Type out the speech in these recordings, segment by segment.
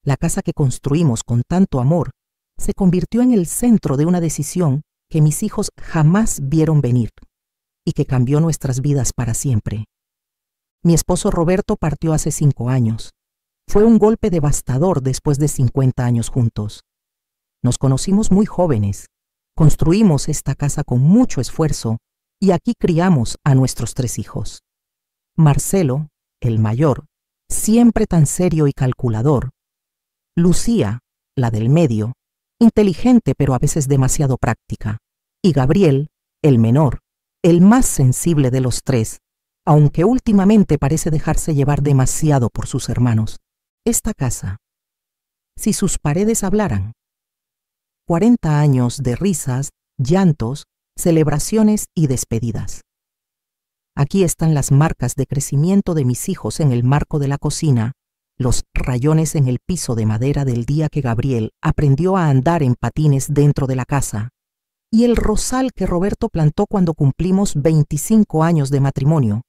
La casa que construimos con tanto amor se convirtió en el centro de una decisión que mis hijos jamás vieron venir y que cambió nuestras vidas para siempre. Mi esposo Roberto partió hace 5 años. Fue un golpe devastador después de 50 años juntos. Nos conocimos muy jóvenes, construimos esta casa con mucho esfuerzo y aquí criamos a nuestros 3 hijos. Marcelo, el mayor, siempre tan serio y calculador. Lucía, la del medio, inteligente pero a veces demasiado práctica. Y Gabriel, el menor, el más sensible de los 3, aunque últimamente parece dejarse llevar demasiado por sus hermanos. Esta casa, si sus paredes hablaran. 40 años de risas, llantos, celebraciones y despedidas. Aquí están las marcas de crecimiento de mis hijos en el marco de la cocina, los rayones en el piso de madera del día que Gabriel aprendió a andar en patines dentro de la casa, y el rosal que Roberto plantó cuando cumplimos 25 años de matrimonio,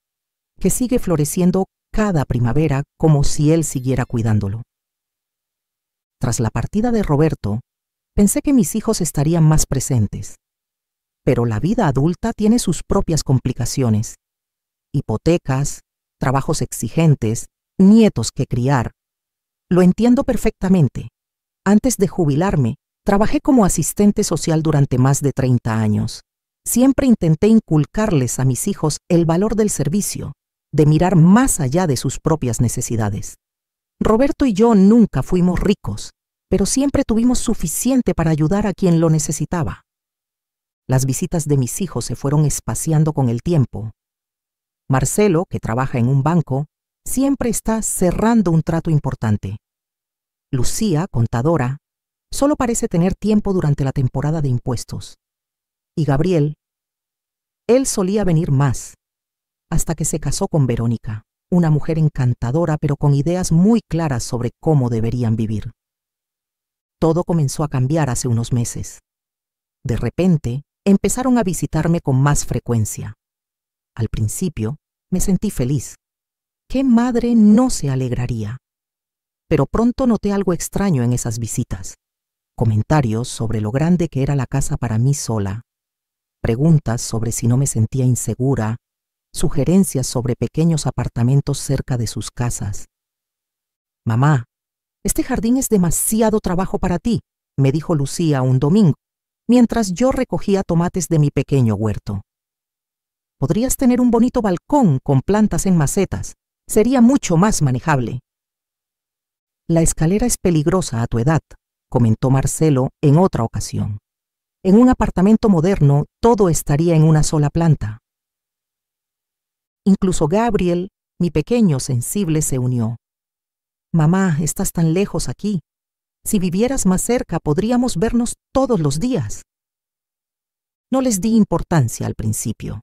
que sigue floreciendo cada primavera como si él siguiera cuidándolo. Tras la partida de Roberto, pensé que mis hijos estarían más presentes. Pero la vida adulta tiene sus propias complicaciones. Hipotecas, trabajos exigentes, nietos que criar. Lo entiendo perfectamente. Antes de jubilarme, trabajé como asistente social durante más de 30 años. Siempre intenté inculcarles a mis hijos el valor del servicio, de mirar más allá de sus propias necesidades. Roberto y yo nunca fuimos ricos, pero siempre tuvimos suficiente para ayudar a quien lo necesitaba. Las visitas de mis hijos se fueron espaciando con el tiempo. Marcelo, que trabaja en un banco, siempre está cerrando un trato importante. Lucía, contadora, solo parece tener tiempo durante la temporada de impuestos. Y Gabriel, él solía venir más, hasta que se casó con Verónica, una mujer encantadora pero con ideas muy claras sobre cómo deberían vivir. Todo comenzó a cambiar hace unos meses. De repente, empezaron a visitarme con más frecuencia. Al principio, me sentí feliz. ¿Qué madre no se alegraría? Pero pronto noté algo extraño en esas visitas. Comentarios sobre lo grande que era la casa para mí sola. Preguntas sobre si no me sentía insegura. Sugerencias sobre pequeños apartamentos cerca de sus casas. «Mamá, este jardín es demasiado trabajo para ti», me dijo Lucía un domingo, mientras yo recogía tomates de mi pequeño huerto. «Podrías tener un bonito balcón con plantas en macetas. Sería mucho más manejable». «La escalera es peligrosa a tu edad», comentó Marcelo en otra ocasión. «En un apartamento moderno todo estaría en una sola planta». Incluso Gabriel, mi pequeño sensible, se unió. «Mamá, estás tan lejos aquí. Si vivieras más cerca, podríamos vernos todos los días». No les di importancia al principio.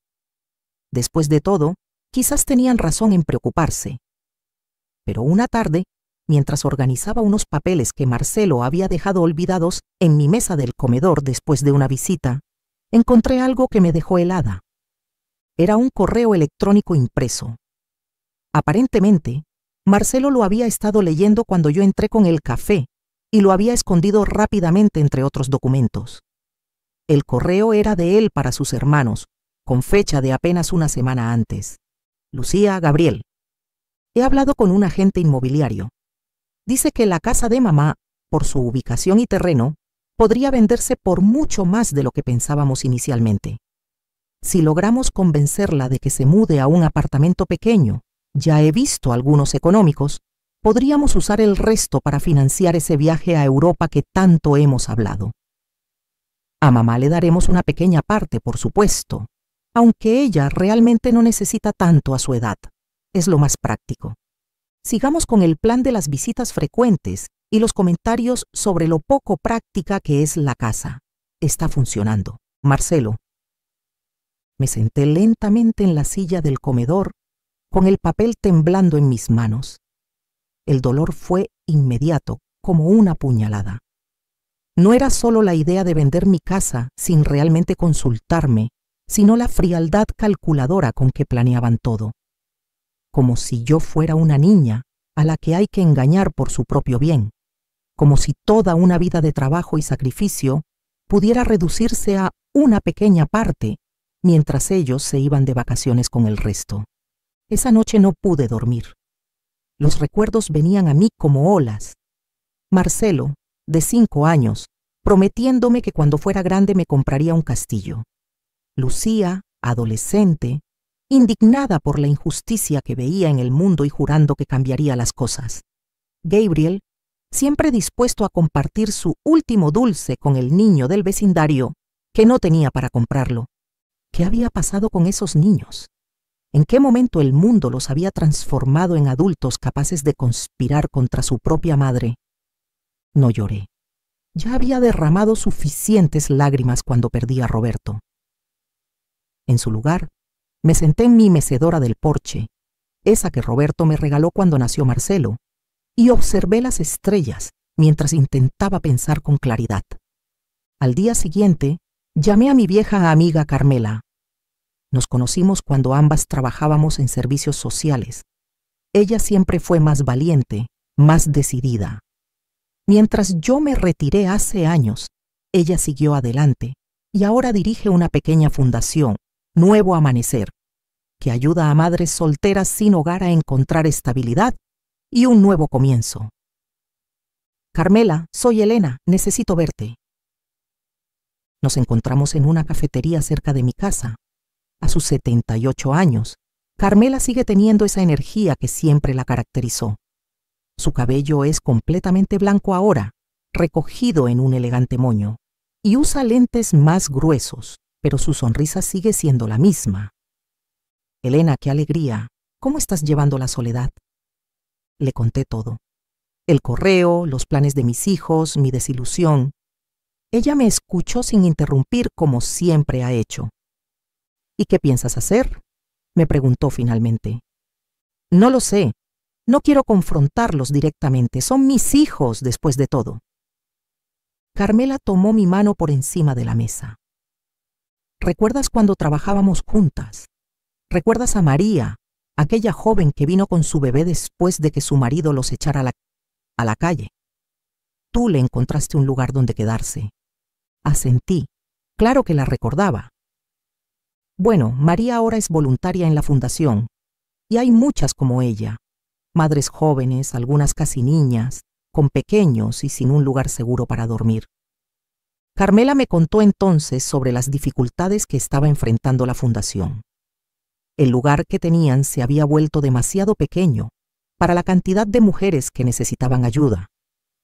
Después de todo, quizás tenían razón en preocuparse. Pero una tarde, mientras organizaba unos papeles que Marcelo había dejado olvidados en mi mesa del comedor después de una visita, encontré algo que me dejó helada. Era un correo electrónico impreso. Aparentemente, Marcelo lo había estado leyendo cuando yo entré con el café y lo había escondido rápidamente entre otros documentos. El correo era de él para sus hermanos, con fecha de apenas una semana antes. Lucía, Gabriel. He hablado con un agente inmobiliario. Dice que la casa de mamá, por su ubicación y terreno, podría venderse por mucho más de lo que pensábamos inicialmente. Si logramos convencerla de que se mude a un apartamento pequeño, ya he visto algunos económicos, podríamos usar el resto para financiar ese viaje a Europa que tanto hemos hablado. A mamá le daremos una pequeña parte, por supuesto, aunque ella realmente no necesita tanto a su edad. Es lo más práctico. Sigamos con el plan de las visitas frecuentes y los comentarios sobre lo poco práctica que es la casa. Está funcionando. Marcelo. Me senté lentamente en la silla del comedor, con el papel temblando en mis manos. El dolor fue inmediato, como una puñalada. No era solo la idea de vender mi casa sin realmente consultarme, sino la frialdad calculadora con que planeaban todo. Como si yo fuera una niña a la que hay que engañar por su propio bien. como si toda una vida de trabajo y sacrificio pudiera reducirse a una pequeña parte, mientras ellos se iban de vacaciones con el resto. Esa noche no pude dormir. Los recuerdos venían a mí como olas. Marcelo, de 5 años, prometiéndome que cuando fuera grande me compraría un castillo. Lucía, adolescente, indignada por la injusticia que veía en el mundo y jurando que cambiaría las cosas. Gabriel, siempre dispuesto a compartir su último dulce con el niño del vecindario, que no tenía para comprarlo. ¿Qué había pasado con esos niños? ¿En qué momento el mundo los había transformado en adultos capaces de conspirar contra su propia madre? No lloré. Ya había derramado suficientes lágrimas cuando perdí a Roberto. En su lugar, me senté en mi mecedora del porche, esa que Roberto me regaló cuando nació Marcelo, y observé las estrellas mientras intentaba pensar con claridad. Al día siguiente, llamé a mi vieja amiga Carmela. Nos conocimos cuando ambas trabajábamos en servicios sociales. Ella siempre fue más valiente, más decidida. Mientras yo me retiré hace años, ella siguió adelante y ahora dirige una pequeña fundación, Nuevo Amanecer, que ayuda a madres solteras sin hogar a encontrar estabilidad y un nuevo comienzo. Carmela, soy Elena, necesito verte. Nos encontramos en una cafetería cerca de mi casa. A sus 78 años, Carmela sigue teniendo esa energía que siempre la caracterizó. Su cabello es completamente blanco ahora, recogido en un elegante moño, y usa lentes más gruesos, pero su sonrisa sigue siendo la misma. Elena, qué alegría. ¿Cómo estás llevando la soledad? Le conté todo. El correo, los planes de mis hijos, mi desilusión. Ella me escuchó sin interrumpir como siempre ha hecho. ¿Y qué piensas hacer?, me preguntó finalmente. No lo sé. No quiero confrontarlos directamente. Son mis hijos, después de todo. Carmela tomó mi mano por encima de la mesa. ¿Recuerdas cuando trabajábamos juntas? ¿Recuerdas a María, aquella joven que vino con su bebé después de que su marido los echara a la calle? Tú le encontraste un lugar donde quedarse. Asentí. Claro que la recordaba. Bueno, María ahora es voluntaria en la fundación, y hay muchas como ella, madres jóvenes, algunas casi niñas, con pequeños y sin un lugar seguro para dormir. Carmela me contó entonces sobre las dificultades que estaba enfrentando la fundación. El lugar que tenían se había vuelto demasiado pequeño para la cantidad de mujeres que necesitaban ayuda,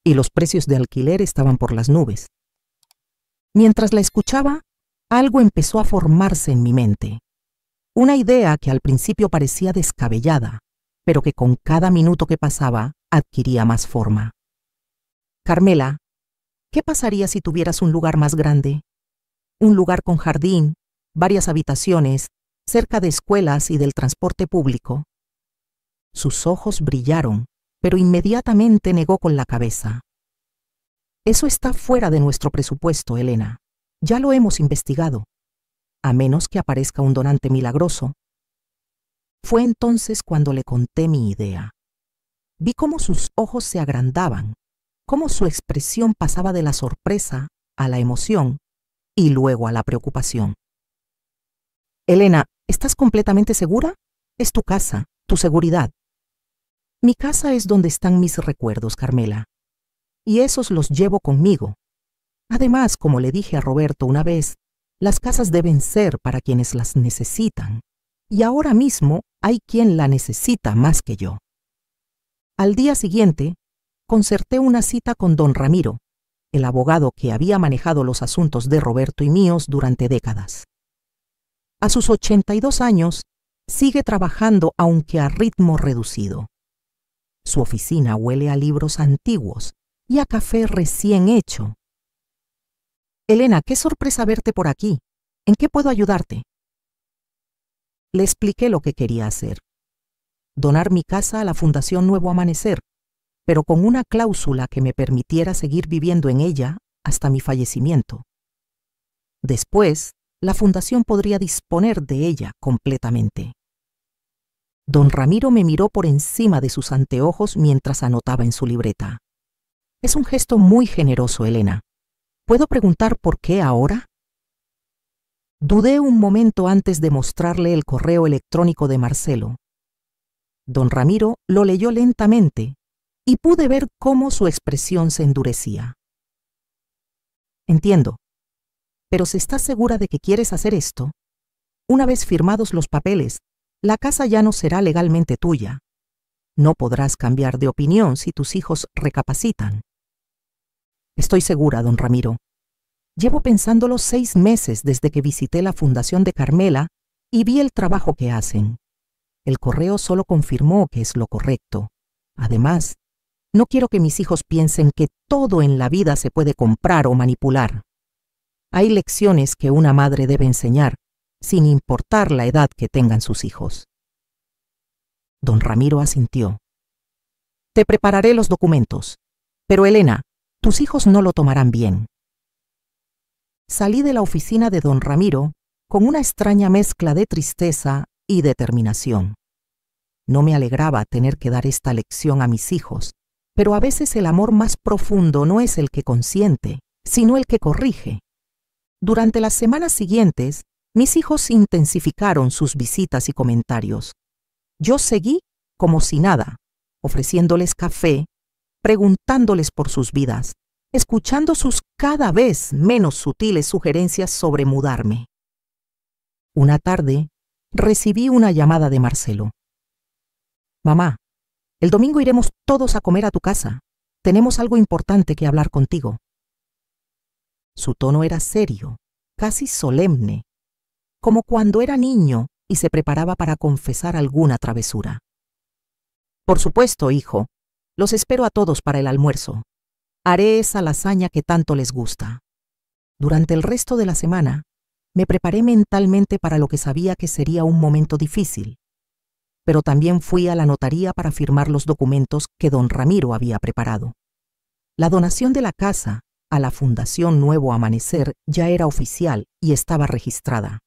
y los precios de alquiler estaban por las nubes. Mientras la escuchaba, algo empezó a formarse en mi mente. Una idea que al principio parecía descabellada, pero que con cada minuto que pasaba adquiría más forma. Carmela, ¿qué pasaría si tuvieras un lugar más grande? Un lugar con jardín, varias habitaciones, cerca de escuelas y del transporte público. Sus ojos brillaron, pero inmediatamente negó con la cabeza. Eso está fuera de nuestro presupuesto, Elena. Ya lo hemos investigado. A menos que aparezca un donante milagroso. Fue entonces cuando le conté mi idea. Vi cómo sus ojos se agrandaban, cómo su expresión pasaba de la sorpresa a la emoción y luego a la preocupación. Elena, ¿estás completamente segura? Es tu casa, tu seguridad. Mi casa es donde están mis recuerdos, Carmela, y esos los llevo conmigo. Además, como le dije a Roberto una vez, las casas deben ser para quienes las necesitan, y ahora mismo hay quien la necesita más que yo. Al día siguiente, concerté una cita con don Ramiro, el abogado que había manejado los asuntos de Roberto y míos durante décadas. A sus 82 años, sigue trabajando aunque a ritmo reducido. Su oficina huele a libros antiguos y a café recién hecho. Elena, qué sorpresa verte por aquí. ¿En qué puedo ayudarte? Le expliqué lo que quería hacer. Donar mi casa a la Fundación Nuevo Amanecer, pero con una cláusula que me permitiera seguir viviendo en ella hasta mi fallecimiento. Después, la fundación podría disponer de ella completamente. Don Ramiro me miró por encima de sus anteojos mientras anotaba en su libreta. Es un gesto muy generoso, Elena. ¿Puedo preguntar por qué ahora? Dudé un momento antes de mostrarle el correo electrónico de Marcelo. Don Ramiro lo leyó lentamente y pude ver cómo su expresión se endurecía. Entiendo, pero si estás segura de que quieres hacer esto, una vez firmados los papeles, la casa ya no será legalmente tuya. No podrás cambiar de opinión si tus hijos recapacitan. Estoy segura, don Ramiro. Llevo pensándolo 6 meses desde que visité la Fundación de Carmela y vi el trabajo que hacen. El correo solo confirmó que es lo correcto. Además, no quiero que mis hijos piensen que todo en la vida se puede comprar o manipular. Hay lecciones que una madre debe enseñar, sin importar la edad que tengan sus hijos. Don Ramiro asintió. Te prepararé los documentos. Pero Elena, tus hijos no lo tomarán bien. Salí de la oficina de don Ramiro con una extraña mezcla de tristeza y determinación. No me alegraba tener que dar esta lección a mis hijos, pero a veces el amor más profundo no es el que consiente, sino el que corrige. Durante las semanas siguientes, mis hijos intensificaron sus visitas y comentarios. Yo seguí como si nada, ofreciéndoles café, preguntándoles por sus vidas, escuchando sus cada vez menos sutiles sugerencias sobre mudarme. Una tarde, recibí una llamada de Marcelo. Mamá, el domingo iremos todos a comer a tu casa. Tenemos algo importante que hablar contigo. Su tono era serio, casi solemne, como cuando era niño y se preparaba para confesar alguna travesura. Por supuesto, hijo. Los espero a todos para el almuerzo. Haré esa lasaña que tanto les gusta. Durante el resto de la semana, me preparé mentalmente para lo que sabía que sería un momento difícil. Pero también fui a la notaría para firmar los documentos que don Ramiro había preparado. La donación de la casa a la Fundación Nuevo Amanecer ya era oficial y estaba registrada.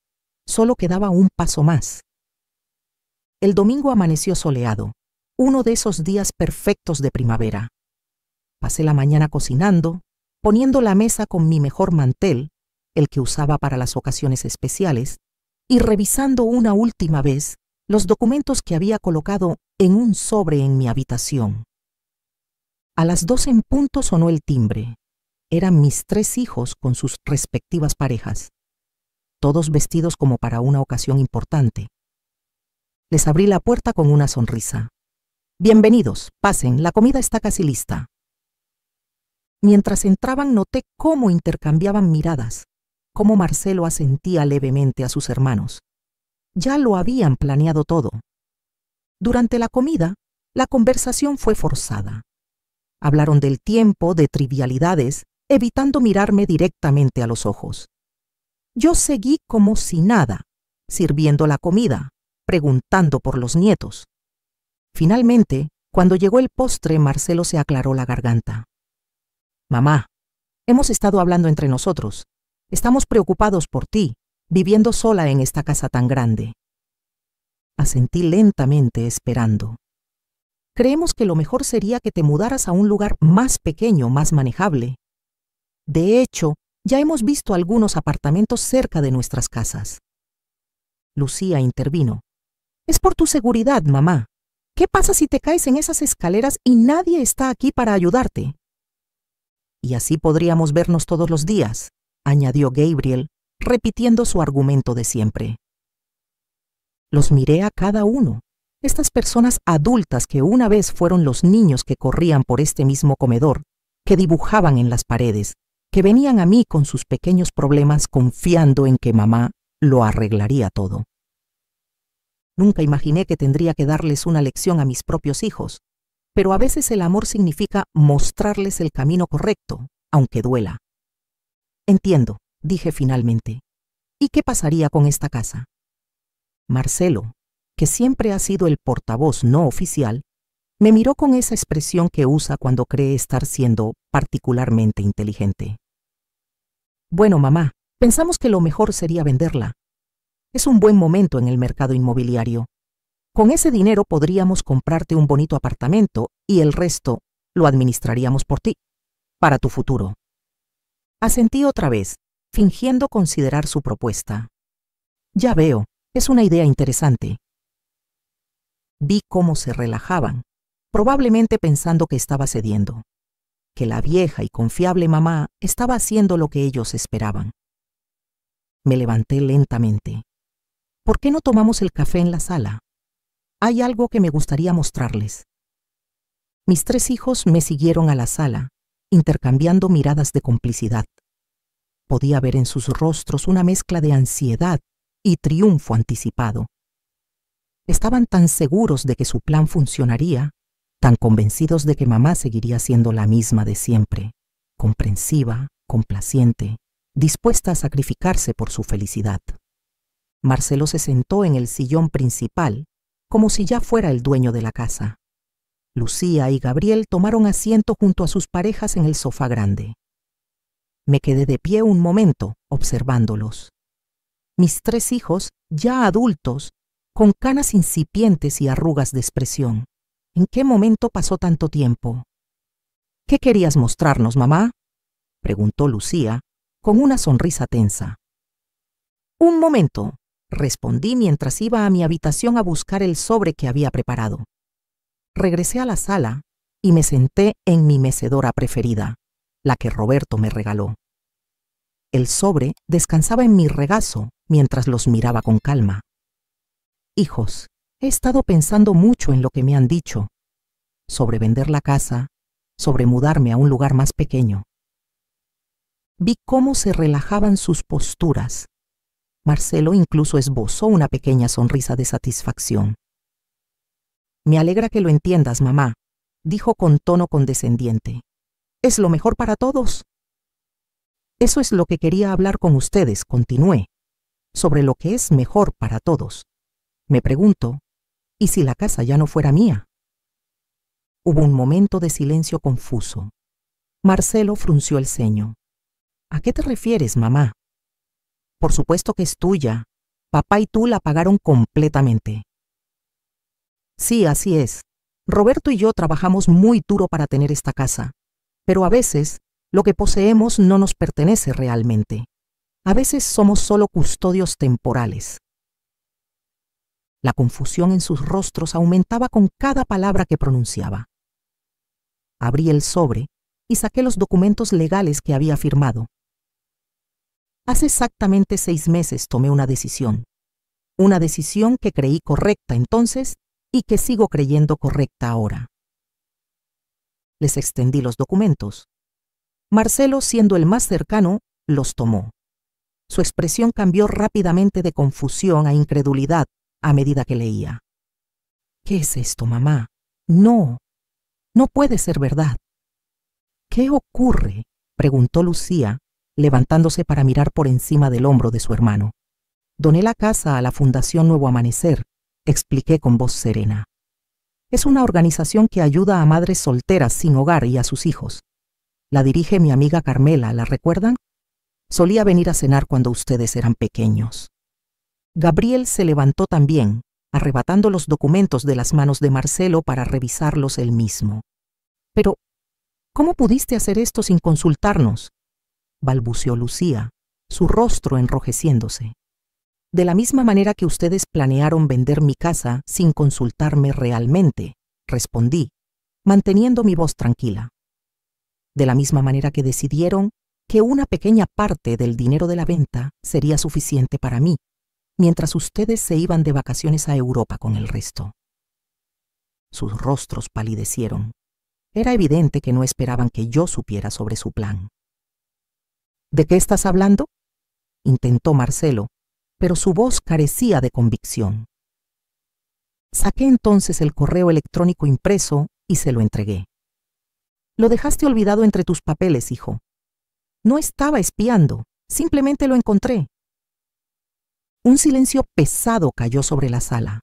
Solo quedaba un paso más. El domingo amaneció soleado, uno de esos días perfectos de primavera. Pasé la mañana cocinando, poniendo la mesa con mi mejor mantel, el que usaba para las ocasiones especiales, y revisando una última vez los documentos que había colocado en un sobre en mi habitación. A las 2 en punto sonó el timbre. Eran mis 3 hijos con sus respectivas parejas, todos vestidos como para una ocasión importante. Les abrí la puerta con una sonrisa. Bienvenidos, pasen, la comida está casi lista. Mientras entraban noté cómo intercambiaban miradas, cómo Marcelo asentía levemente a sus hermanos. Ya lo habían planeado todo. Durante la comida, la conversación fue forzada. Hablaron del tiempo, de trivialidades, evitando mirarme directamente a los ojos. Yo seguí como si nada, sirviendo la comida, preguntando por los nietos. Finalmente, cuando llegó el postre, Marcelo se aclaró la garganta. Mamá, hemos estado hablando entre nosotros. Estamos preocupados por ti, viviendo sola en esta casa tan grande. Asentí lentamente, esperando. Creemos que lo mejor sería que te mudaras a un lugar más pequeño, más manejable. De hecho, ya hemos visto algunos apartamentos cerca de nuestras casas. Lucía intervino. Es por tu seguridad, mamá. ¿Qué pasa si te caes en esas escaleras y nadie está aquí para ayudarte? Y así podríamos vernos todos los días, añadió Gabriel, repitiendo su argumento de siempre. Los miré a cada uno, estas personas adultas que una vez fueron los niños que corrían por este mismo comedor, que dibujaban en las paredes, que venían a mí con sus pequeños problemas confiando en que mamá lo arreglaría todo. Nunca imaginé que tendría que darles una lección a mis propios hijos, pero a veces el amor significa mostrarles el camino correcto, aunque duela. Entiendo, dije finalmente. ¿Y qué pasaría con esta casa? Marcelo, que siempre ha sido el portavoz no oficial, me miró con esa expresión que usa cuando cree estar siendo particularmente inteligente. Bueno, mamá, pensamos que lo mejor sería venderla. Es un buen momento en el mercado inmobiliario. Con ese dinero podríamos comprarte un bonito apartamento y el resto lo administraríamos por ti. para tu futuro. Asentí otra vez, fingiendo considerar su propuesta. Ya veo, es una idea interesante. Vi cómo se relajaban, probablemente pensando que estaba cediendo, que la vieja y confiable mamá estaba haciendo lo que ellos esperaban. Me levanté lentamente. ¿Por qué no tomamos el café en la sala? Hay algo que me gustaría mostrarles. Mis 3 hijos me siguieron a la sala, intercambiando miradas de complicidad. Podía ver en sus rostros una mezcla de ansiedad y triunfo anticipado. Estaban tan seguros de que su plan funcionaría, tan convencidos de que mamá seguiría siendo la misma de siempre, comprensiva, complaciente, dispuesta a sacrificarse por su felicidad. Marcelo se sentó en el sillón principal, como si ya fuera el dueño de la casa. Lucía y Gabriel tomaron asiento junto a sus parejas en el sofá grande. Me quedé de pie un momento, observándolos. Mis 3 hijos, ya adultos, con canas incipientes y arrugas de expresión. ¿En qué momento pasó tanto tiempo? ¿Qué querías mostrarnos, mamá?, preguntó Lucía, con una sonrisa tensa. Un momento, respondí mientras iba a mi habitación a buscar el sobre que había preparado. Regresé a la sala y me senté en mi mecedora preferida, la que Roberto me regaló. El sobre descansaba en mi regazo mientras los miraba con calma. Hijos, he estado pensando mucho en lo que me han dicho, sobre vender la casa, sobre mudarme a un lugar más pequeño. Vi cómo se relajaban sus posturas. Marcelo incluso esbozó una pequeña sonrisa de satisfacción. Me alegra que lo entiendas, mamá, dijo con tono condescendiente. Es lo mejor para todos. Eso es lo que quería hablar con ustedes, continué, sobre lo que es mejor para todos. Me pregunto, ¿y si la casa ya no fuera mía? Hubo un momento de silencio confuso. Marcelo frunció el ceño. ¿A qué te refieres, mamá? Por supuesto que es tuya. Papá y tú la pagaron completamente. Sí, así es. Roberto y yo trabajamos muy duro para tener esta casa, pero a veces lo que poseemos no nos pertenece realmente. A veces somos solo custodios temporales. La confusión en sus rostros aumentaba con cada palabra que pronunciaba. Abrí el sobre y saqué los documentos legales que había firmado. Hace exactamente 6 meses tomé una decisión que creí correcta entonces y que sigo creyendo correcta ahora. Les extendí los documentos. Marcelo, siendo el más cercano, los tomó. Su expresión cambió rápidamente de confusión a incredulidad a medida que leía. ¿Qué es esto, mamá? No puede ser verdad. ¿Qué ocurre?, preguntó Lucía, levantándose para mirar por encima del hombro de su hermano. Doné la casa a la Fundación Nuevo Amanecer, expliqué con voz serena. Es una organización que ayuda a madres solteras sin hogar y a sus hijos. La dirige mi amiga Carmela, ¿la recuerdan? Solía venir a cenar cuando ustedes eran pequeños. Gabriel se levantó también, arrebatando los documentos de las manos de Marcelo para revisarlos él mismo. Pero, ¿cómo pudiste hacer esto sin consultarnos?, balbuceó Lucía, su rostro enrojeciéndose. De la misma manera que ustedes planearon vender mi casa sin consultarme realmente, respondí, manteniendo mi voz tranquila. De la misma manera que decidieron que una pequeña parte del dinero de la venta sería suficiente para mí, mientras ustedes se iban de vacaciones a Europa con el resto. Sus rostros palidecieron. Era evidente que no esperaban que yo supiera sobre su plan. ¿De qué estás hablando?, intentó Marcelo, pero su voz carecía de convicción. Saqué entonces el correo electrónico impreso y se lo entregué. Lo dejaste olvidado entre tus papeles, hijo. No estaba espiando, simplemente lo encontré. Un silencio pesado cayó sobre la sala.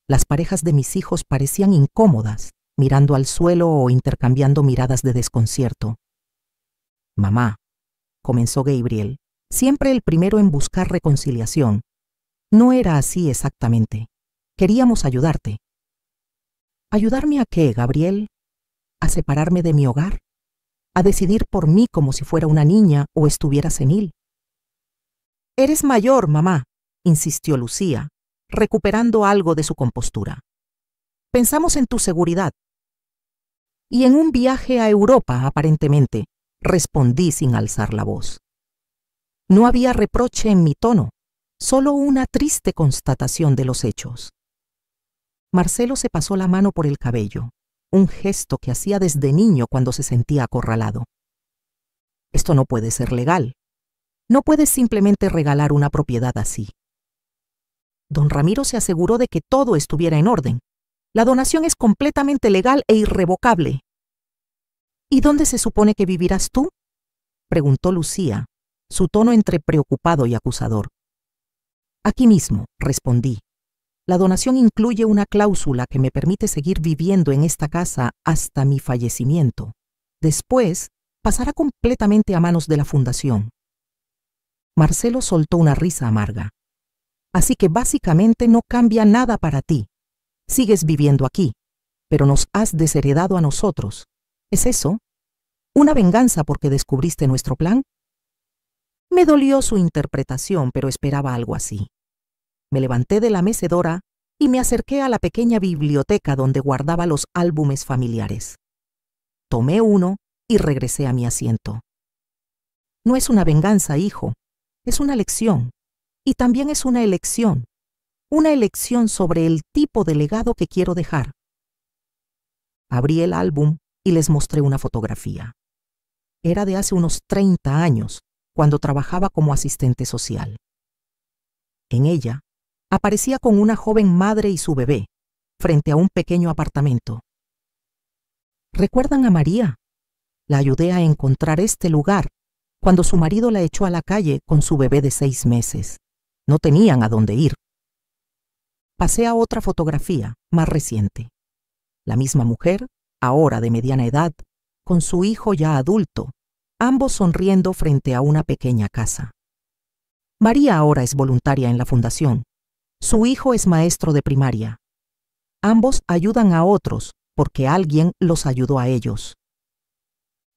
Las parejas de mis hijos parecían incómodas, mirando al suelo o intercambiando miradas de desconcierto. Mamá, comenzó Gabriel, siempre el primero en buscar reconciliación. No era así exactamente. Queríamos ayudarte. ¿Ayudarme a qué, Gabriel? ¿A separarme de mi hogar? a decidir por mí como si fuera una niña o estuviera senil. Eres mayor, mamá, insistió Lucía, recuperando algo de su compostura. Pensamos en tu seguridad. Y en un viaje a Europa, aparentemente, respondí sin alzar la voz. No había reproche en mi tono, solo una triste constatación de los hechos. Marcelo se pasó la mano por el cabello, un gesto que hacía desde niño cuando se sentía acorralado. Esto no puede ser legal. No puedes simplemente regalar una propiedad así. Don Ramiro se aseguró de que todo estuviera en orden. La donación es completamente legal e irrevocable. ¿Y dónde se supone que vivirás tú?, preguntó Lucía, su tono entre preocupado y acusador. Aquí mismo, respondí. La donación incluye una cláusula que me permite seguir viviendo en esta casa hasta mi fallecimiento. Después, pasará completamente a manos de la fundación. Marcelo soltó una risa amarga. Así que básicamente no cambia nada para ti. Sigues viviendo aquí, pero nos has desheredado a nosotros. ¿Es eso? ¿Una venganza porque descubriste nuestro plan? Me dolió su interpretación, pero esperaba algo así. Me levanté de la mecedora y me acerqué a la pequeña biblioteca donde guardaba los álbumes familiares. Tomé uno y regresé a mi asiento. No es una venganza, hijo. Es una lección. Y también es una elección. Una elección sobre el tipo de legado que quiero dejar. Abrí el álbum y les mostré una fotografía. Era de hace unos 30 años, cuando trabajaba como asistente social. En ella, aparecía con una joven madre y su bebé, frente a un pequeño apartamento. ¿Recuerdan a María? La ayudé a encontrar este lugar cuando su marido la echó a la calle con su bebé de 6 meses. No tenían a dónde ir. Pasé a otra fotografía, más reciente. La misma mujer, ahora de mediana edad, con su hijo ya adulto, ambos sonriendo frente a una pequeña casa. María ahora es voluntaria en la fundación. Su hijo es maestro de primaria. Ambos ayudan a otros porque alguien los ayudó a ellos.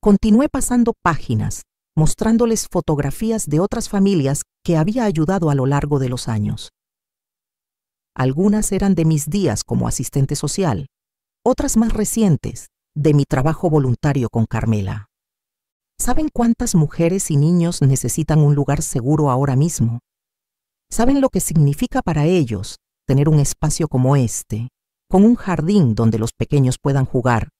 Continué pasando páginas, mostrándoles fotografías de otras familias que había ayudado a lo largo de los años. Algunas eran de mis días como asistente social, otras más recientes, de mi trabajo voluntario con Carmela. ¿Saben cuántas mujeres y niños necesitan un lugar seguro ahora mismo? ¿Saben lo que significa para ellos tener un espacio como este, con un jardín donde los pequeños puedan jugar,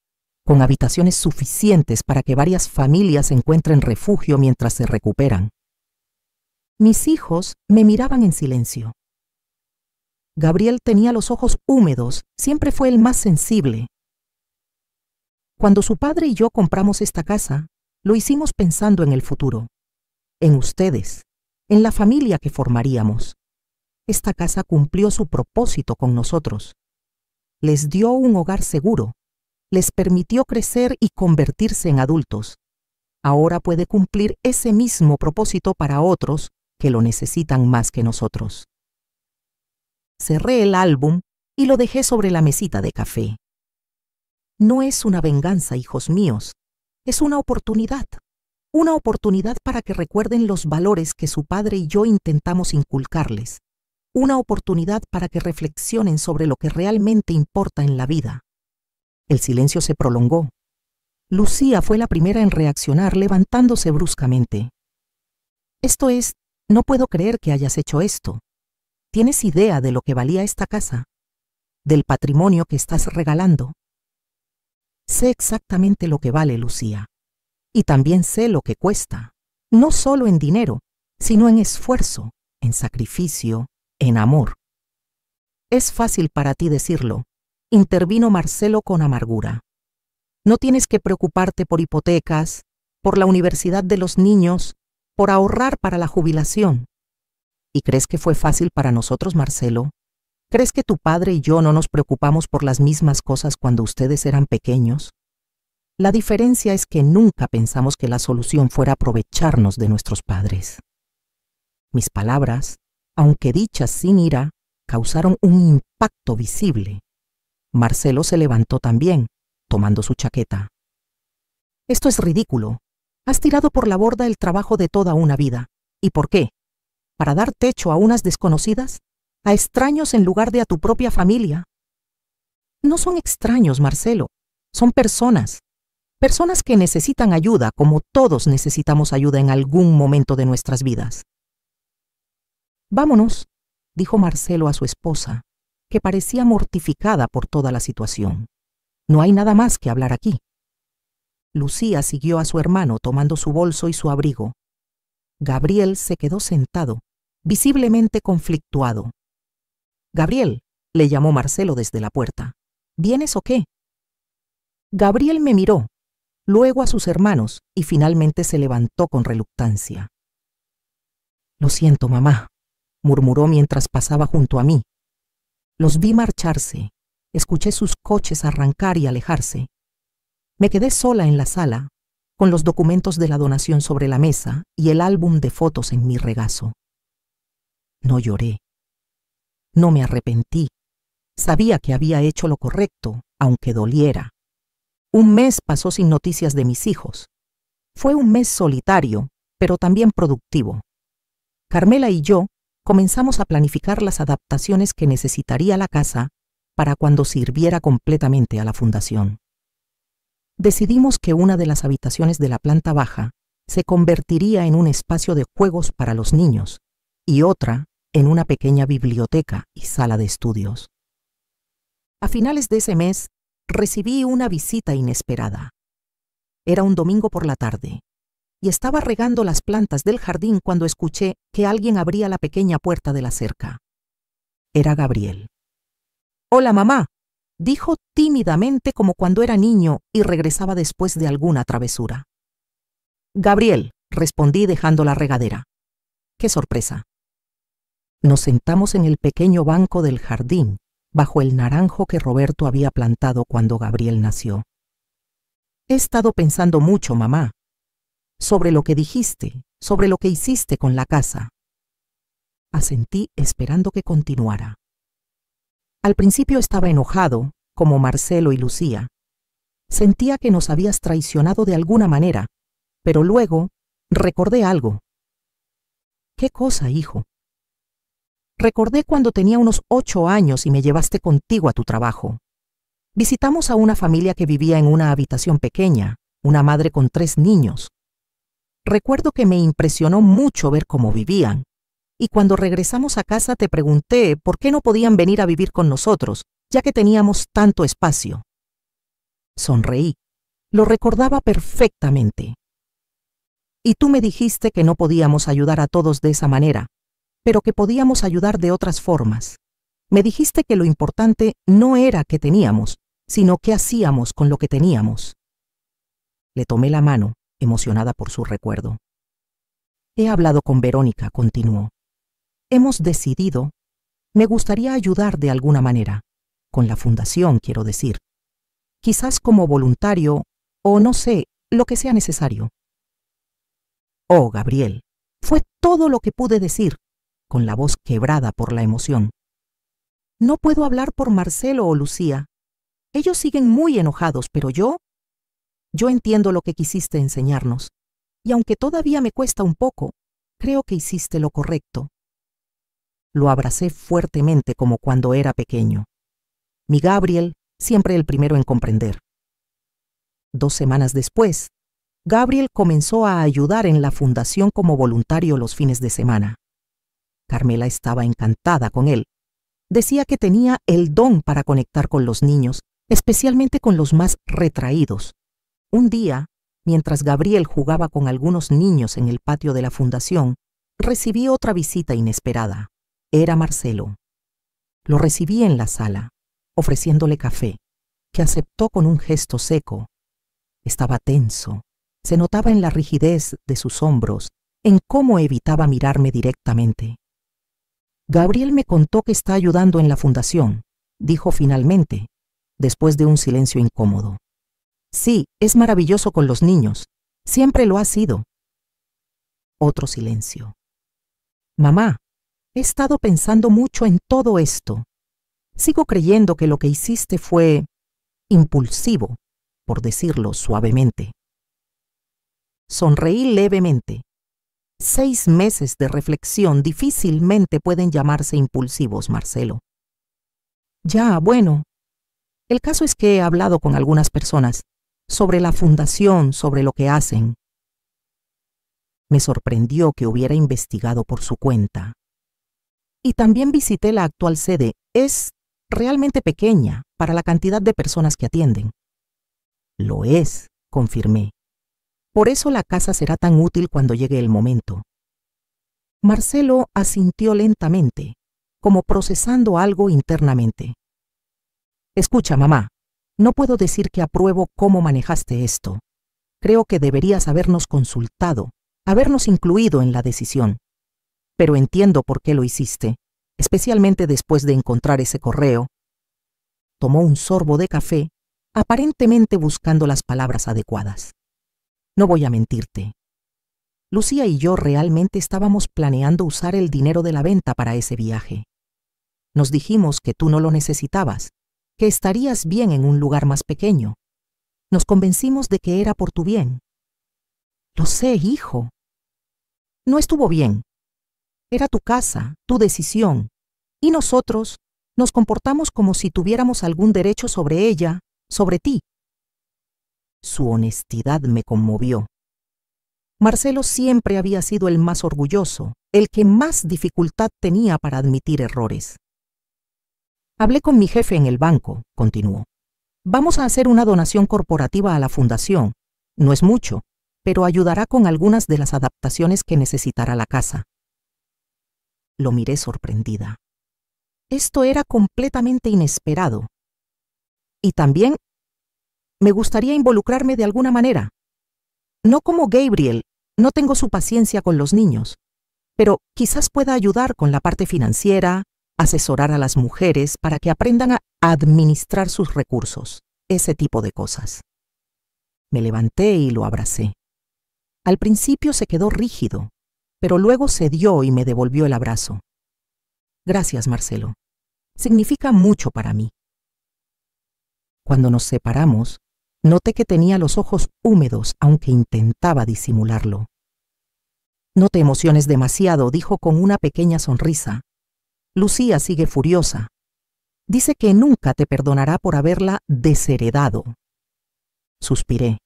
con habitaciones suficientes para que varias familias encuentren refugio mientras se recuperan? Mis hijos me miraban en silencio. Gabriel tenía los ojos húmedos, siempre fue el más sensible. Cuando su padre y yo compramos esta casa, lo hicimos pensando en el futuro, en ustedes, en la familia que formaríamos. Esta casa cumplió su propósito con nosotros. Les dio un hogar seguro, les permitió crecer y convertirse en adultos. Ahora puede cumplir ese mismo propósito para otros que lo necesitan más que nosotros. Cerré el álbum y lo dejé sobre la mesita de café. No es una venganza, hijos míos, es una oportunidad para que recuerden los valores que su padre y yo intentamos inculcarles, una oportunidad para que reflexionen sobre lo que realmente importa en la vida. El silencio se prolongó. Lucía fue la primera en reaccionar, levantándose bruscamente. Esto es, no puedo creer que hayas hecho esto. ¿Tienes idea de lo que valía esta casa? ¿Del patrimonio que estás regalando? Sé exactamente lo que vale, Lucía. Y también sé lo que cuesta, no solo en dinero, sino en esfuerzo, en sacrificio, en amor. Es fácil para ti decirlo, intervino Marcelo con amargura. No tienes que preocuparte por hipotecas, por la universidad de los niños, por ahorrar para la jubilación. ¿Y crees que fue fácil para nosotros, Marcelo? ¿Crees que tu padre y yo no nos preocupamos por las mismas cosas cuando ustedes eran pequeños? La diferencia es que nunca pensamos que la solución fuera aprovecharnos de nuestros padres. Mis palabras, aunque dichas sin ira, causaron un impacto visible. Marcelo se levantó también, tomando su chaqueta. Esto es ridículo. Has tirado por la borda el trabajo de toda una vida. ¿Y por qué? ¿Para dar techo a unas desconocidas? ¿A extraños en lugar de a tu propia familia? No son extraños, Marcelo. Son personas. Personas que necesitan ayuda, como todos necesitamos ayuda en algún momento de nuestras vidas. Vámonos, dijo Marcelo a su esposa, que parecía mortificada por toda la situación. No hay nada más que hablar aquí. Lucía siguió a su hermano tomando su bolso y su abrigo. Gabriel se quedó sentado, visiblemente conflictuado. «Gabriel», le llamó Marcelo desde la puerta, «¿vienes o qué?» Gabriel me miró, luego a sus hermanos y finalmente se levantó con reluctancia. «Lo siento, mamá», murmuró mientras pasaba junto a mí. Los vi marcharse, escuché sus coches arrancar y alejarse. Me quedé sola en la sala, con los documentos de la donación sobre la mesa y el álbum de fotos en mi regazo. No lloré. No me arrepentí. Sabía que había hecho lo correcto, aunque doliera. Un mes pasó sin noticias de mis hijos. Fue un mes solitario, pero también productivo. Carmela y yo comenzamos a planificar las adaptaciones que necesitaría la casa para cuando sirviera completamente a la fundación. Decidimos que una de las habitaciones de la planta baja se convertiría en un espacio de juegos para los niños y otra en una pequeña biblioteca y sala de estudios. A finales de ese mes, recibí una visita inesperada. Era un domingo por la tarde y estaba regando las plantas del jardín cuando escuché que alguien abría la pequeña puerta de la cerca. Era Gabriel. «Hola, mamá», dijo tímidamente como cuando era niño y regresaba después de alguna travesura. «Gabriel», respondí dejando la regadera. «Qué sorpresa». Nos sentamos en el pequeño banco del jardín, bajo el naranjo que Roberto había plantado cuando Gabriel nació. «He estado pensando mucho, mamá, sobre lo que dijiste, sobre lo que hiciste con la casa». Asentí esperando que continuara. Al principio estaba enojado, como Marcelo y Lucía. Sentía que nos habías traicionado de alguna manera, pero luego recordé algo. «¿Qué cosa, hijo?» «Recordé cuando tenía unos 8 años y me llevaste contigo a tu trabajo. Visitamos a una familia que vivía en una habitación pequeña, una madre con 3 niños. Recuerdo que me impresionó mucho ver cómo vivían, y cuando regresamos a casa te pregunté por qué no podían venir a vivir con nosotros, ya que teníamos tanto espacio». Sonreí. Lo recordaba perfectamente. «Y tú me dijiste que no podíamos ayudar a todos de esa manera, pero que podíamos ayudar de otras formas. Me dijiste que lo importante no era qué teníamos, sino qué hacíamos con lo que teníamos». Le tomé la mano, emocionada por su recuerdo. «He hablado con Verónica», continuó. «Hemos decidido. Me gustaría ayudar de alguna manera. Con la fundación, quiero decir. Quizás como voluntario, o no sé, lo que sea necesario». «Oh, Gabriel», fue todo lo que pude decir, con la voz quebrada por la emoción. «No puedo hablar por Marcelo o Lucía. Ellos siguen muy enojados, pero yo entiendo lo que quisiste enseñarnos, y aunque todavía me cuesta un poco, creo que hiciste lo correcto». Lo abracé fuertemente como cuando era pequeño. Mi Gabriel, siempre el primero en comprender. 2 semanas después, Gabriel comenzó a ayudar en la fundación como voluntario los fines de semana. Carmela estaba encantada con él. Decía que tenía el don para conectar con los niños, especialmente con los más retraídos. Un día, mientras Gabriel jugaba con algunos niños en el patio de la fundación, recibí otra visita inesperada. Era Marcelo. Lo recibí en la sala, ofreciéndole café, que aceptó con un gesto seco. Estaba tenso. Se notaba en la rigidez de sus hombros, en cómo evitaba mirarme directamente. «Gabriel me contó que está ayudando en la fundación», dijo finalmente, después de un silencio incómodo. «Sí, es maravilloso con los niños. Siempre lo ha sido». Otro silencio. «Mamá, he estado pensando mucho en todo esto. Sigo creyendo que lo que hiciste fue impulsivo, por decirlo suavemente. Sonreí levemente. 6 meses de reflexión difícilmente pueden llamarse impulsivos, Marcelo. Ya, bueno. El caso es que he hablado con algunas personas sobre la fundación, sobre lo que hacen. Me sorprendió que hubiera investigado por su cuenta. Y también visité la actual sede. Es realmente pequeña para la cantidad de personas que atienden. Lo es, confirmé. Por eso la casa será tan útil cuando llegue el momento. Marcelo asintió lentamente, como procesando algo internamente. Escucha, mamá, no puedo decir que apruebo cómo manejaste esto. Creo que deberías habernos consultado, habernos incluido en la decisión. Pero entiendo por qué lo hiciste, especialmente después de encontrar ese correo. Tomó un sorbo de café, aparentemente buscando las palabras adecuadas. No voy a mentirte. Lucía y yo realmente estábamos planeando usar el dinero de la venta para ese viaje. Nos dijimos que tú no lo necesitabas, que estarías bien en un lugar más pequeño. Nos convencimos de que era por tu bien. Lo sé, hijo. No estuvo bien. Era tu casa, tu decisión, y nosotros nos comportamos como si tuviéramos algún derecho sobre ella, sobre ti. Su honestidad me conmovió. Marcelo siempre había sido el más orgulloso, el que más dificultad tenía para admitir errores. Hablé con mi jefe en el banco, continuó. Vamos a hacer una donación corporativa a la fundación. No es mucho, pero ayudará con algunas de las adaptaciones que necesitará la casa. Lo miré sorprendida. Esto era completamente inesperado. Y también me gustaría involucrarme de alguna manera. No como Gabriel, no tengo su paciencia con los niños, pero quizás pueda ayudar con la parte financiera, asesorar a las mujeres para que aprendan a administrar sus recursos, ese tipo de cosas. Me levanté y lo abracé. Al principio se quedó rígido, pero luego cedió y me devolvió el abrazo. Gracias, Marcelo. Significa mucho para mí. Cuando nos separamos, noté que tenía los ojos húmedos, aunque intentaba disimularlo. No te emociones demasiado, dijo con una pequeña sonrisa. Lucía sigue furiosa. Dice que nunca te perdonará por haberla desheredado. Suspiré.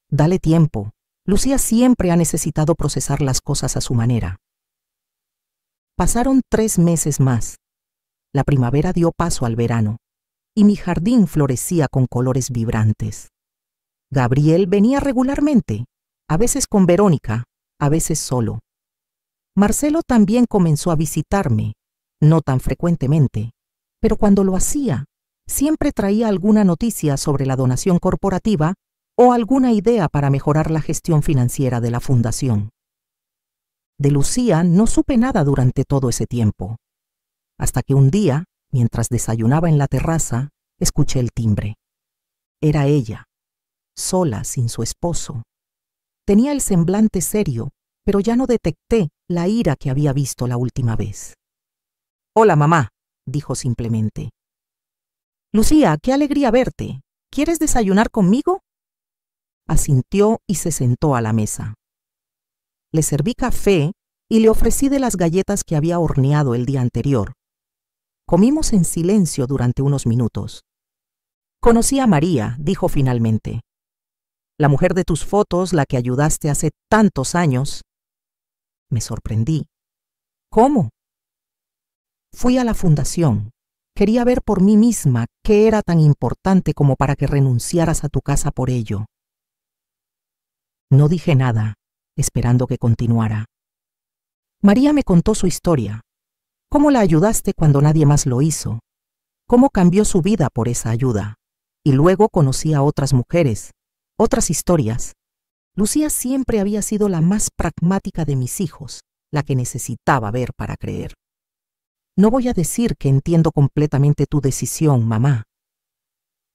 Dale tiempo. Lucía siempre ha necesitado procesar las cosas a su manera. Pasaron 3 meses más. La primavera dio paso al verano, y mi jardín florecía con colores vibrantes. Gabriel venía regularmente, a veces con Verónica, a veces solo. Marcelo también comenzó a visitarme, no tan frecuentemente, pero cuando lo hacía, siempre traía alguna noticia sobre la donación corporativa o alguna idea para mejorar la gestión financiera de la fundación. De Lucía no supe nada durante todo ese tiempo, hasta que un día, mientras desayunaba en la terraza, escuché el timbre. Era ella, sola, sin su esposo. Tenía el semblante serio, pero ya no detecté la ira que había visto la última vez. «Hola, mamá», dijo simplemente. «Lucía, qué alegría verte. ¿Quieres desayunar conmigo?» Asintió y se sentó a la mesa. Le serví café y le ofrecí de las galletas que había horneado el día anterior. Comimos en silencio durante unos minutos. «Conocí a María», dijo finalmente. «La mujer de tus fotos, la que ayudaste hace tantos años». Me sorprendí. «¿Cómo?» Fui a la fundación. Quería ver por mí misma qué era tan importante como para que renunciaras a tu casa por ello. No dije nada, esperando que continuara. María me contó su historia. Cómo la ayudaste cuando nadie más lo hizo. Cómo cambió su vida por esa ayuda. Y luego conocí a otras mujeres, otras historias. Lucía siempre había sido la más pragmática de mis hijos, la que necesitaba ver para creer. No voy a decir que entiendo completamente tu decisión, mamá.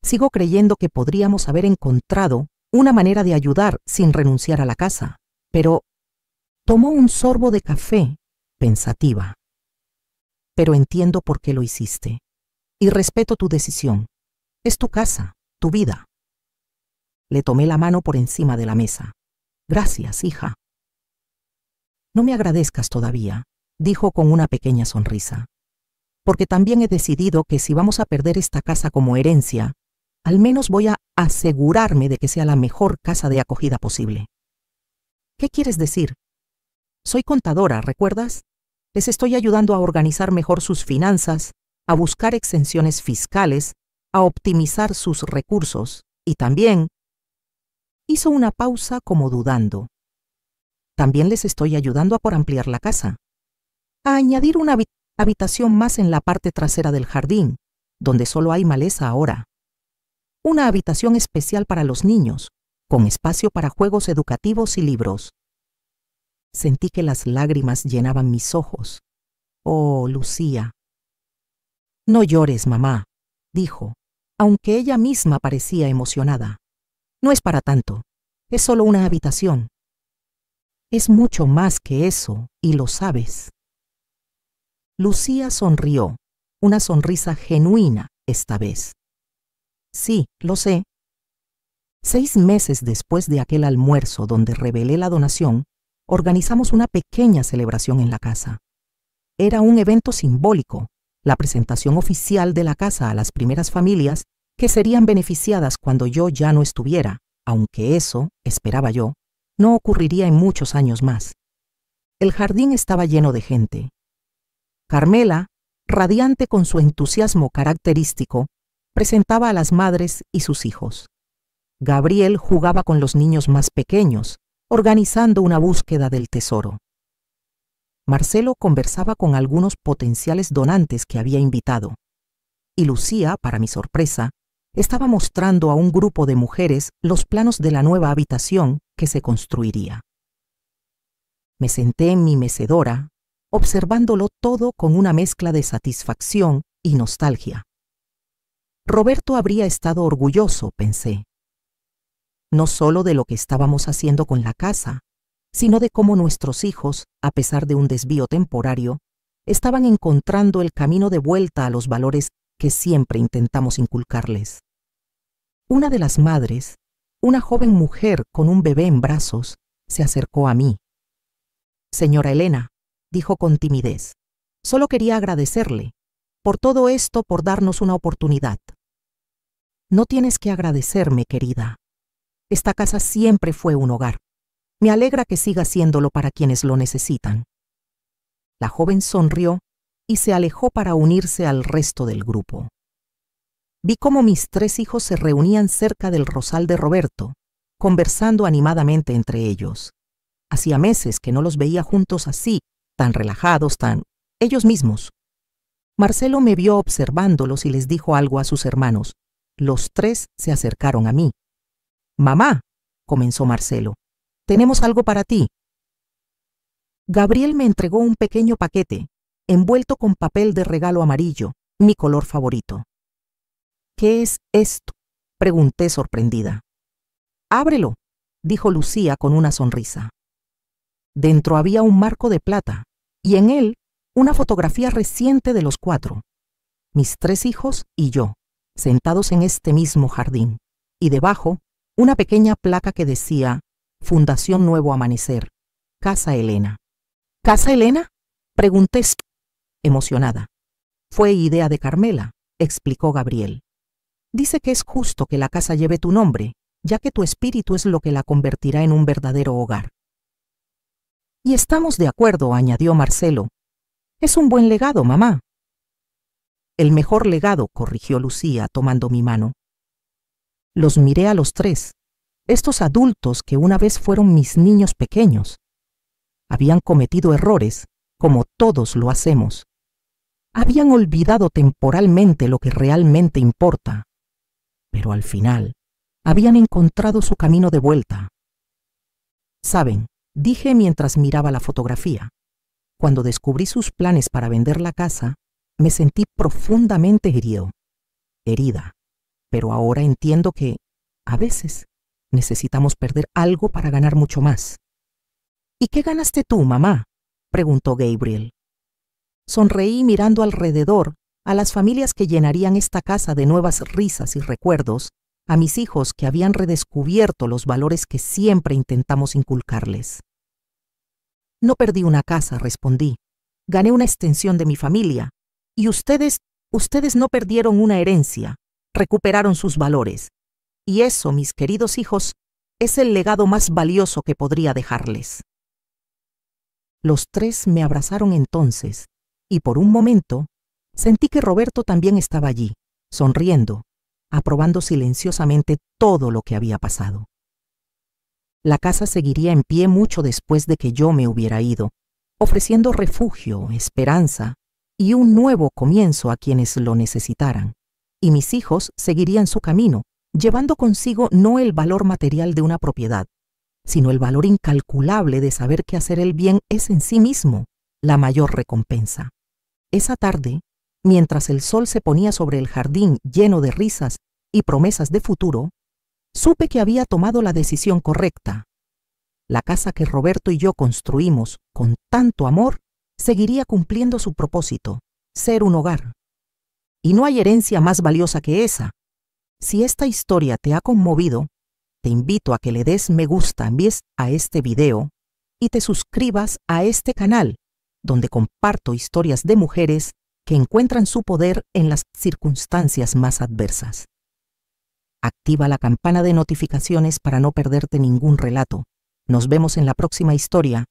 Sigo creyendo que podríamos haber encontrado una manera de ayudar sin renunciar a la casa, pero tomó un sorbo de café, pensativa. Pero entiendo por qué lo hiciste, y respeto tu decisión. Es tu casa, tu vida. Le tomé la mano por encima de la mesa. Gracias, hija. No me agradezcas todavía, dijo con una pequeña sonrisa, porque también he decidido que si vamos a perder esta casa como herencia, al menos voy a asegurarme de que sea la mejor casa de acogida posible. ¿Qué quieres decir? Soy contadora, ¿recuerdas? Les estoy ayudando a organizar mejor sus finanzas, a buscar exenciones fiscales, a optimizar sus recursos y también... Hizo una pausa como dudando. También les estoy ayudando a por ampliar la casa, a añadir una habitación más en la parte trasera del jardín, donde solo hay maleza ahora. Una habitación especial para los niños, con espacio para juegos educativos y libros. Sentí que las lágrimas llenaban mis ojos. Oh, Lucía. No llores, mamá, dijo, aunque ella misma parecía emocionada. No es para tanto, es solo una habitación. Es mucho más que eso, y lo sabes. Lucía sonrió, una sonrisa genuina esta vez. Sí, lo sé. 6 meses después de aquel almuerzo donde revelé la donación, organizamos una pequeña celebración en la casa. Era un evento simbólico, la presentación oficial de la casa a las primeras familias que serían beneficiadas cuando yo ya no estuviera, aunque eso, esperaba yo, no ocurriría en muchos años más. El jardín estaba lleno de gente. Carmela, radiante con su entusiasmo característico, presentaba a las madres y sus hijos. Gabriel jugaba con los niños más pequeños, organizando una búsqueda del tesoro. Marcelo conversaba con algunos potenciales donantes que había invitado. Y Lucía, para mi sorpresa, estaba mostrando a un grupo de mujeres los planos de la nueva habitación que se construiría. Me senté en mi mecedora, observándolo todo con una mezcla de satisfacción y nostalgia. Roberto habría estado orgulloso, pensé. No solo de lo que estábamos haciendo con la casa, sino de cómo nuestros hijos, a pesar de un desvío temporario, estaban encontrando el camino de vuelta a los valores que siempre intentamos inculcarles. Una de las madres, una joven mujer con un bebé en brazos, se acercó a mí. Señora Elena, dijo con timidez, solo quería agradecerle por todo esto, por darnos una oportunidad. No tienes que agradecerme, querida. Esta casa siempre fue un hogar. Me alegra que siga siéndolo para quienes lo necesitan. La joven sonrió y se alejó para unirse al resto del grupo. Vi cómo mis 3 hijos se reunían cerca del rosal de Roberto, conversando animadamente entre ellos. Hacía meses que no los veía juntos así, tan relajados, tan ellos mismos. Marcelo me vio observándolos y les dijo algo a sus hermanos. Los 3 se acercaron a mí. «Mamá», comenzó Marcelo, «tenemos algo para ti». Gabriel me entregó un pequeño paquete, envuelto con papel de regalo amarillo, mi color favorito. «¿Qué es esto?», pregunté sorprendida. «Ábrelo», dijo Lucía con una sonrisa. Dentro había un marco de plata, y en él una fotografía reciente de los 4, mis 3 hijos y yo, sentados en este mismo jardín, y debajo una pequeña placa que decía Fundación Nuevo Amanecer, Casa Elena. ¿Casa Elena?, pregunté emocionada. Fue idea de Carmela, explicó Gabriel. Dice que es justo que la casa lleve tu nombre, ya que tu espíritu es lo que la convertirá en un verdadero hogar. Y estamos de acuerdo, añadió Marcelo. Es un buen legado, mamá. El mejor legado, corrigió Lucía, tomando mi mano. Los miré a los 3, estos adultos que una vez fueron mis niños pequeños. Habían cometido errores, como todos lo hacemos. Habían olvidado temporalmente lo que realmente importa, pero al final habían encontrado su camino de vuelta. Saben, dije mientras miraba la fotografía, cuando descubrí sus planes para vender la casa, me sentí profundamente herida, pero ahora entiendo que, a veces, necesitamos perder algo para ganar mucho más. ¿Y qué ganaste tú, mamá?, preguntó Gabriel. Sonreí mirando alrededor a las familias que llenarían esta casa de nuevas risas y recuerdos a mis hijos que habían redescubierto los valores que siempre intentamos inculcarles. No perdí una casa, respondí. Gané una extensión de mi familia. Y ustedes no perdieron una herencia, recuperaron sus valores. Y eso, mis queridos hijos, es el legado más valioso que podría dejarles. Los tres me abrazaron entonces, y por un momento sentí que Roberto también estaba allí, sonriendo, aprobando silenciosamente todo lo que había pasado. La casa seguiría en pie mucho después de que yo me hubiera ido, ofreciendo refugio, esperanza y un nuevo comienzo a quienes lo necesitaran. Y mis hijos seguirían su camino, llevando consigo no el valor material de una propiedad, sino el valor incalculable de saber que hacer el bien es en sí mismo la mayor recompensa. Esa tarde, mientras el sol se ponía sobre el jardín lleno de risas y promesas de futuro, supe que había tomado la decisión correcta. La casa que Roberto y yo construimos con tanto amor seguiría cumpliendo su propósito, ser un hogar. Y no hay herencia más valiosa que esa. Si esta historia te ha conmovido, te invito a que le des me gusta envíes a este video y te suscribas a este canal, donde comparto historias de mujeres que encuentran su poder en las circunstancias más adversas. Activa la campana de notificaciones para no perderte ningún relato. Nos vemos en la próxima historia